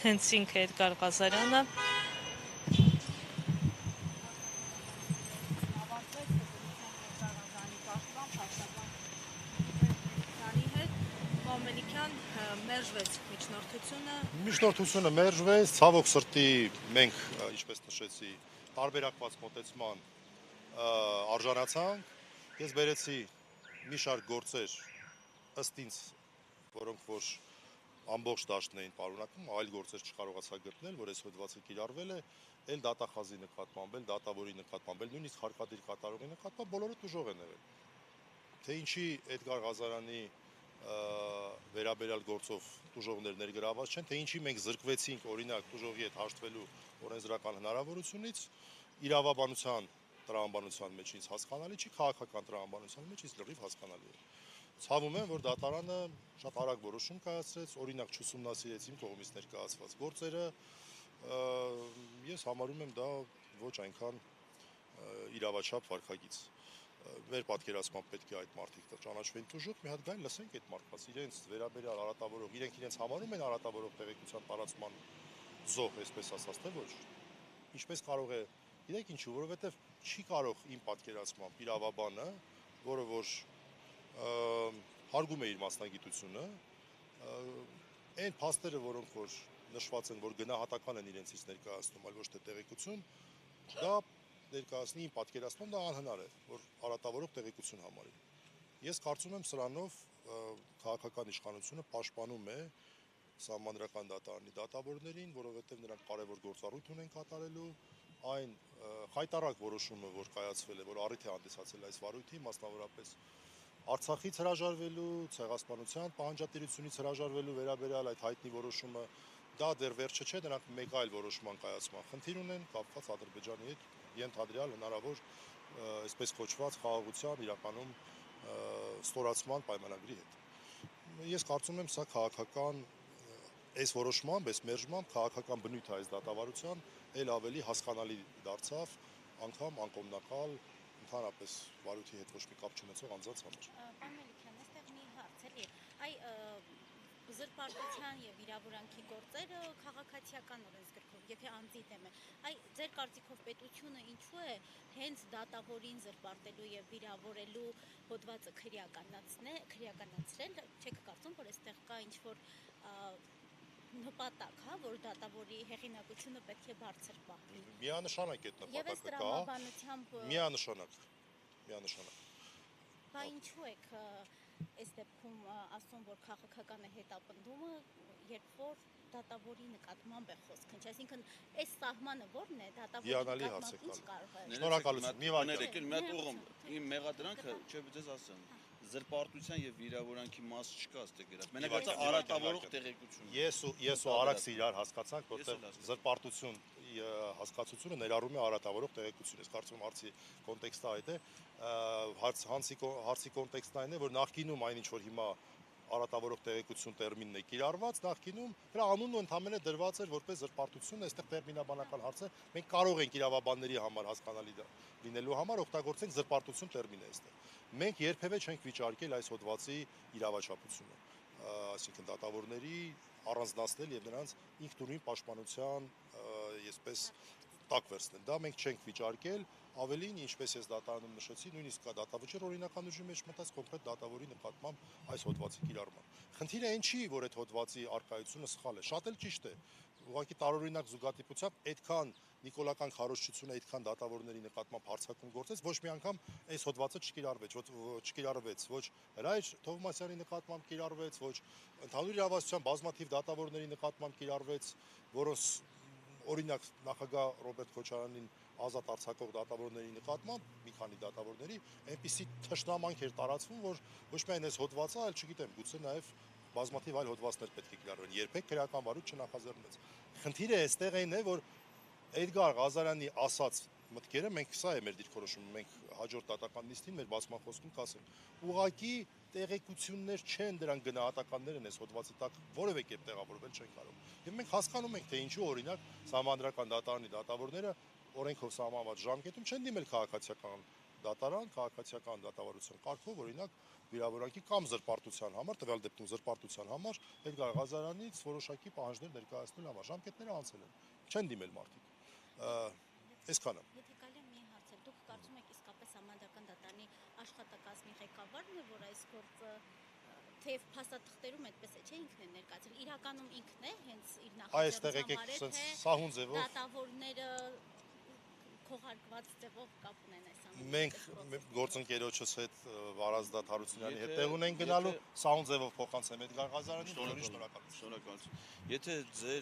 հենց ինքը Էդգար Ղազարյանը մերժվեց միջնորդությունը։ Միջնորդությունը մերժվեց, ցավոք սրտի մենք, ինչպես նշեցի, տարբերակված մոտեցման արժանացանք։ Ես բերեցի մի շարք գործեր ըստ ինձ, որոնք որ ամբողջ դաշտն էին պարունակում, այլ գործեր չկարողացա գտնել, որ այս հոդվածը կիրառվել է, էլ դատախազի նկատմամբ, էլ դատավորի նկատմամբ, էլ նույնիսկ հարկադիր կատարողի նկատմամբ բոլորը տուժող են եղել։ Թե ինչի Էդգար Ղազարյանի վերաբերյալ գործով տուժողներ ներգրաված չեն, թե ինչի մենք զրկվեցինք օրինակ տուժողի հետ հաշտվելու օրենսդրական հնարավորությունից, իրավաբանության տրամաբանության մեջ ինձ հասկանալի չի, քաղաքական տրամաբանության մեջ ինձ լրիվ հասկանալի է։ Ցավում եմ, որ դատարանը շատ արագ որոշում կայացրեց, օրինակ չուսումնասիրեց իմ կողմից ներկայացված գործերը, ես համարում եմ դա ոչ այնքան իրավաչափ վարքագիծ։ Մեր պատկերացմամբ պետք է այդ մարդիկ ճանաչվեն տուժող, մի հատ գային լսենք այդ մարդկանց, իրենց վերաբերյալ արատավորող, իրենց համարում են արատավորող տեղեկության տարածման զոհ, այսպես ասած, թե ոչ։ Ինչպես կարող է, գիտեք ինչու, որովհետև չի կարող իմ պատկերացմամբ իրավաբանը, որը որ հարգում է իր մասնագիտությունը, այն փաստերը, որոնք որ նշված են, որ գնահատական են իրենցից ներկայացնում, այլ ոչ թե տեղեկություն, դա ներկայացնի իմ պատկերացնում դա անհնար է, որ արատավորող տեղեկություն համարի։ Ես կարծում եմ սրանով քաղաքական իշխանությունը պաշտպանում է Սահմանադրական դատարանի դատավորներին, որովհետև նրանք կարևոր գործառույթ ունեն կատարելու, այն խայտառակ որոշումը, որ կայացվել է, որ առիթ է հանդիսացել այս վարույթի, մասնավորապես Արցախից հրաժարվելու, ցեղասպանության պահանջատիրությունից հրաժարվելու վերաբերյալ այդ հայտնի որոշումը, դա դեռ վերջը չէ, նրանք մեկ այլ որոշման կայացման խնդիր ունեն կապված Ադրբեջանի հետ ենթադրյալ հնարավոր այսպես կոչված խաղաղության իրականում ստորացման պայմանագրի հետ։ Ես կարծում եմ սա քաղաքական այս որոշմամբ, այս մերժմամբ քաղաքական բնույթ է այս դատավարության էլ ավելի հասկանալի դարձավ անգամ անկողմնակալ ընդհանրապես վարույթի հետ ոչ մի կապ չունեցող անձանց համար։ Պարոն Մելիքյան, այստեղ մի հարց էլի, զրպարտության եւ վիրավորանքի գործերը քաղաքացիական օրենսգրքով, եթե անձի դեմ է, ձեր կարծիքով պետությունը ինչու է հենց դատավորին զրպարտելու եւ վիրավորելու հոդվածը քրեականացրել, չեք կարծում, որ այստեղ կա ինչ-որ նպատակ, որ դատավորի հեղինակությունը պետք է բարձր պահվի։ Միանշանակ այդ նպատակը կա։ Միանշանակ։ Բա ինչու եք այս դեպքում ասում, որ քաղաքական է հետապնդումը, երբ որ դատավորի նկատմամբ է խոսքը, այսինքն այս սահմանը ո՞րն է, դատավորի նկատմամբ ինչ կարող է։ Շնորհակալություն։ Մի վայր մի հատ ուղղում, իմ մեղադրանքը, չէ՞ ձեզ ասեմ, զրպարտության եւ վիրավորանքի մաս չկա այստեղ գրած։ Մենակ այդ արատավորող տեղեկություն։ Ես ու Արաքսը իրար հասկացանք, որտեղ զրպարտություն հասկացությունը ներառում է արատավորող տեղեկություն։ Ես կարծում եմ հարցի կոնտեքստը այդ է, հարցի կոնտեքստն այն է, որ նախկինում այն ինչ որ հիմա արատավորող տեղեկություն տերմինն է կիրառված, նախկինում դրա անունը ընդհանրապես դրված էր որպես զրպարտություն, այստեղ տերմինաբանական հարց է, մենք կարող ենք իրավաբանների համար հասկանալի լինելու համար օգտագործենք զրպարտություն տերմինը այստեղ։ Մենք երբևէ չենք վիճարկել այս հոդվածի իրավաչափությունը, այսինքն դատավորների առանձնացնել եւ նրանց ինքնուրույն պաշտպանության այսպես տակ վերցնել։ Դա մենք չենք վիճարկել, ավելին, ինչպես ես դատարանում նշեցի, նույնիսկ կա դատավճիռ օրինական ուժի մեջ մտած կոնկրետ դատավորի նկատմամբ այս հոդվածի կիրառման։ Խնդիրը այն չի, որ այդ հոդվածի առկայությունը սխալ է, շատ էլ ճիշտ է։ Ուղղակի տարօրինակ զուգադիպությամբ այդքան նիկոլական քարոզչությունը այդքան դատավորների նկատմամբ հարձակում գործեց, ոչ մի անգամ այս հոդվածը չկիրառվեց, ոչ Հրայր Թովմասյանի նկատմամբ կիրառվեց, ոչ ընդհանուր իրավասության բազմաթիվ դատավորների նկատմամբ կիրառվեց, որոնց օրինակ նախագահ Ռոբերտ Քոչարյանին ազատ արձակող դատավորների նկատմամբ մի քանի դատավորների այնպիսի թշնամանք էր տարածվում, որ ոչ միայն այս հոդվածը, այլ չգիտեմ, գուցե նաև բազմաթիվ այլ հոդվածներ պետք է կիրառվեն, երբեք քրեական վարույթ չնախաձեռնվեց։ Խնդիրը այստեղ այն է, որ Էդգար Ղազարյանի ասած մտքերը, մենք սա է մեր դիրքորոշումը, մենք հաջորդ դատական նիստին մեր բացման խոսքում կասենք, ուղղակի տեղեկություններ չեն, դրանք գնահատականներ են այս հոդվածի տակ որևէ կերպ տեղավորվել չեն կարող։ Եվ մենք հասկանում ենք, թե ինչու օրինակ Սահմանադրական դատարանի դատավորները օրենքով սահմանված ժամկետում չեն դիմել քաղաքացիական դատարան, քաղաքացիական դատավարության կարգով, օրինակ վիրավորանքի կամ զրպարտության համար, տվյալ դեպքում զրպարտության համար Էդգար Ղազարյանից որոշակի պահանջներ ներկայացնելու համար ժամկետները անցել են։ Չեն դիմել մարդիկ։ Այսքանը։ Եթե կարելի է մի հարցել, դուք կարծում եք իսկապես համանդական դատարանի աշխատակազմի ղեկավարն է, որ այս գործը թեև փաստաթղթերում այդպես է, չէ, ինքն է ներկայացրել, իրականում ինքն է հենց իր Այստեղ եկեք նախաձեռնության սենց սահուն ձևով դատավորները քողարկված ձևով կապ ունեն այս ամենը։ մենք գործընկերոջս հետ Վարազդատ Հարությունյանի հետ տեղ ունենք գնալու, սահուն ձևով փոխանցեմ Էդգար Ղազարյանին, շնորհակալություն։ Շնորհակալություն։ Եթե ձեր